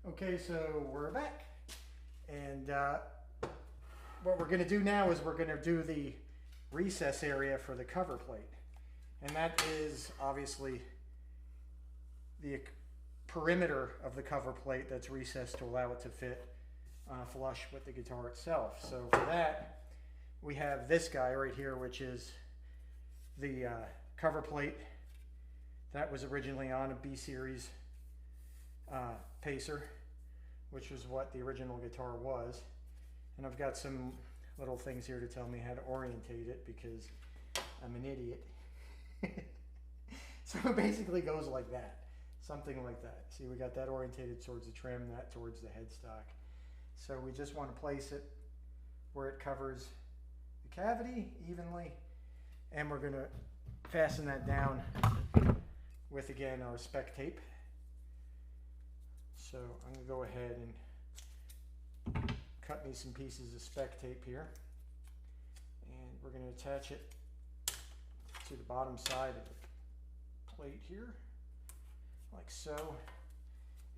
Okay, so we're back, and what we're going to do now is we're going to do the recess area for the cover plate, and that is obviously the perimeter of the cover plate that's recessed to allow it to fit flush with the guitar itself. So for that, we have this guy right here, which is the cover plate that was originally on a B series pacer, which was what the original guitar was. And I've got some little things here to tell me how to orientate it because I'm an idiot. So it basically goes like that, something like that. See, we got that orientated towards the trim, that towards the headstock. So we just want to place it where it covers the cavity evenly, and we're going to fasten that down with, again, our spec tape. So I'm going to go ahead and cut me some pieces of spec tape here, and we're going to attach it to the bottom side of the plate here, like so.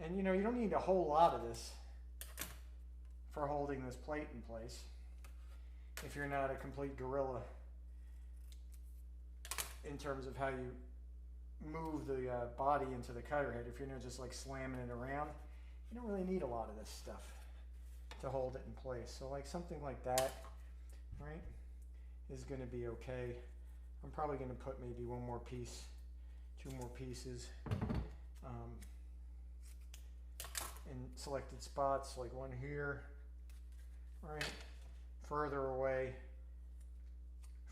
And you know, you don't need a whole lot of this for holding this plate in place if you're not a complete gorilla in terms of how you move the body into the cutter head. If you're not just like slamming it around, you don't really need a lot of this stuff to hold it in place. So like something like that, right, is going to be okay. I'm probably going to put maybe one more piece, two more pieces in selected spots, like one here, right, further away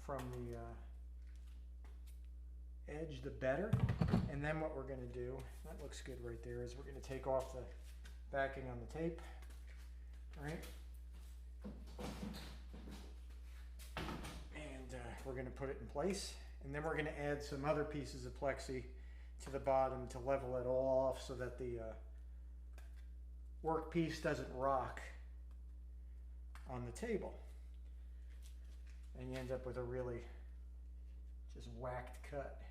from the edge the better. And then what we're going to do, that looks good right there, is we're going to take off the backing on the tape, right, and we're going to put it in place, and then we're going to add some other pieces of plexi to the bottom to level it all off so that the workpiece doesn't rock on the table and you end up with a really just whacked cut.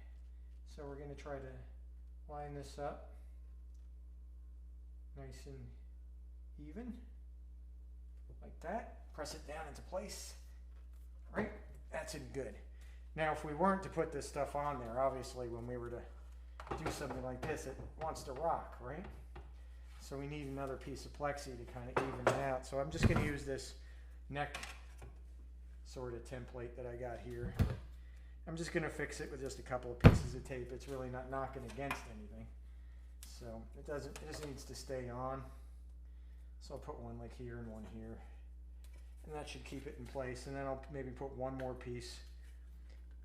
So we're going to try to line this up nice and even, like that. Press it down into place. Right? That's in good. Now, if we weren't to put this stuff on there, obviously when we were to do something like this, it wants to rock, right? So we need another piece of plexi to kind of even it out. So I'm just going to use this neck sort of template that I got here. I'm just going to fix it with just a couple of pieces of tape. It's really not knocking against anything. So it just needs to stay on. So I'll put one like here and one here. And that should keep it in place. And then I'll maybe put one more piece.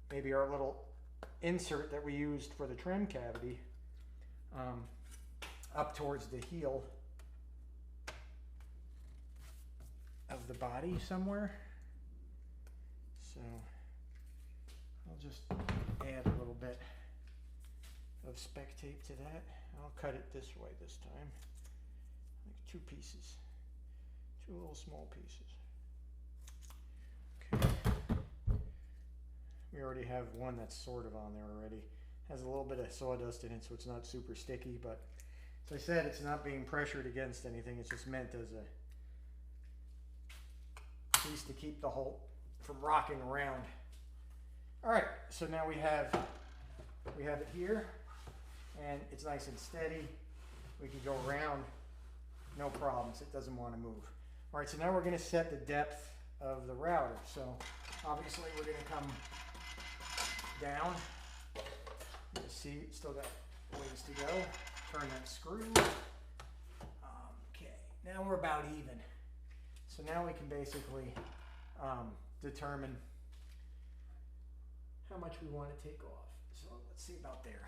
Maybe our little insert that we used for the trim cavity up towards the heel of the body somewhere. So I'll just add a little bit of spec tape to that. I'll cut it this way this time, like two pieces, two little small pieces. Okay. We already have one that's sort of on there already. Has a little bit of sawdust in it, so it's not super sticky, but as I said, it's not being pressured against anything. It's just meant as a piece to keep the whole from rocking around. All right, so now we have it here, and it's nice and steady. We can go around, no problems. It doesn't want to move. All right, so now we're going to set the depth of the router. So obviously we're going to come down. You see, still got ways to go. Turn that screw. Okay, now we're about even. So now we can basically determine how much we want to take off. So let's see about there.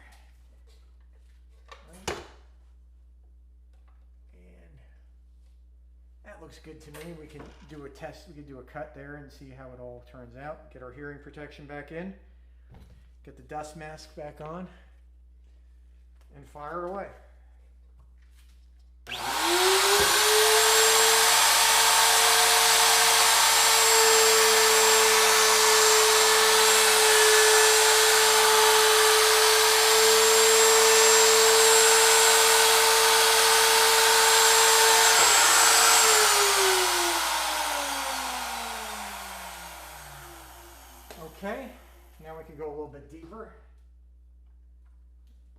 Right. And that looks good to me. We can do a test. We can do a cut there and see how it all turns out. Get our hearing protection back in. Get the dust mask back on. And fire it away. bit deeper,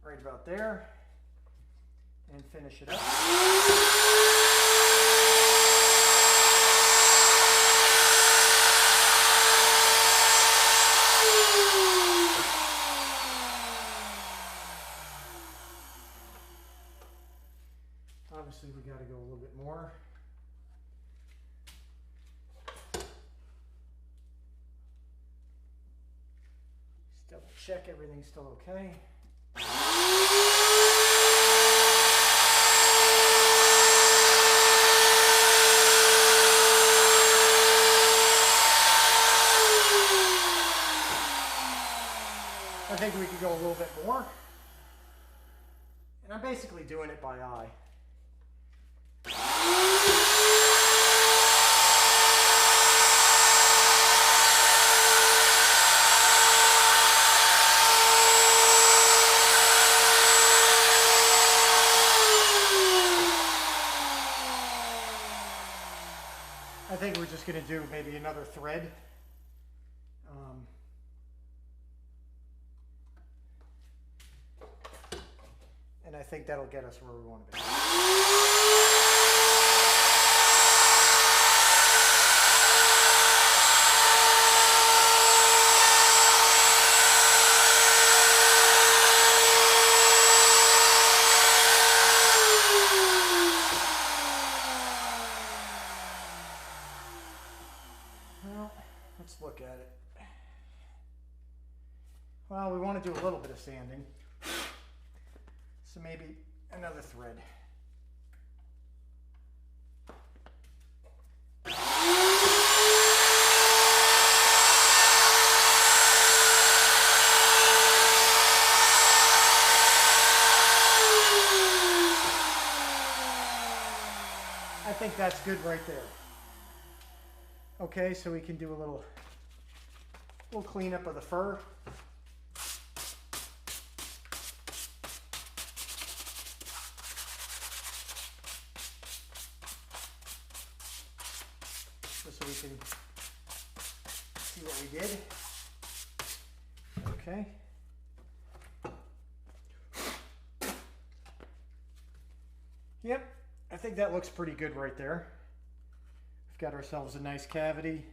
right about there, and finish it up. Obviously, we got to go a little bit more. Just double check everything's still okay. I think we could go a little bit more. And I'm basically doing it by eye. I think we're just going to do maybe another thread. And I think that'll get us where we want to be. Well, let's look at it. Well, we want to do a little bit of sanding. So maybe another thread. I think that's good right there. Okay, so we can do a little cleanup of the fur. So we can see what we did. Okay. Yep, I think that looks pretty good right there. We've got ourselves a nice cavity.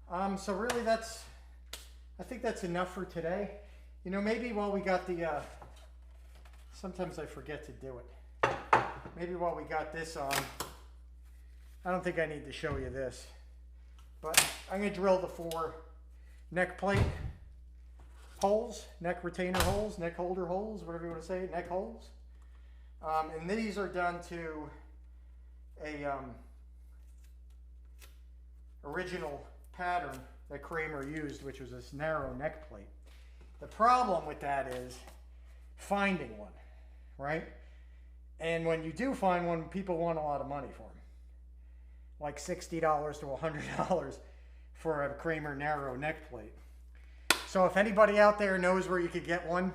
So really I think that's enough for today. You know, maybe while we got the, sometimes I forget to do it. Maybe while we got this on, I don't think I need to show you this, but I'm going to drill the 4 neck plate holes, neck retainer holes, neck holder holes, whatever you want to say, neck holes. And these are done to a original pattern that Kramer used, which was this narrow neck plate. The problem with that is finding one, right? And when you do find one, people want a lot of money for them. Like $60 to $100 for a Kramer narrow neck plate. So if anybody out there knows where you could get one,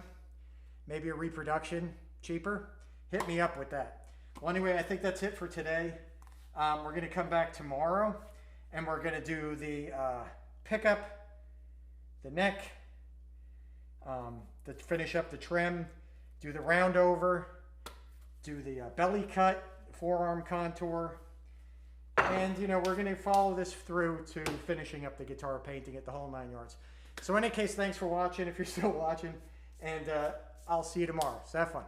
maybe a reproduction cheaper, hit me up with that. Well, anyway, I think that's it for today. We're going to come back tomorrow and we're going to do the pickup, the neck, to finish up the trim, do the round over, do the belly cut, forearm contour. And, you know, we're going to follow this through to finishing up the guitar, painting it, the whole 9 yards. So in any case, thanks for watching, if you're still watching, and I'll see you tomorrow. So have fun.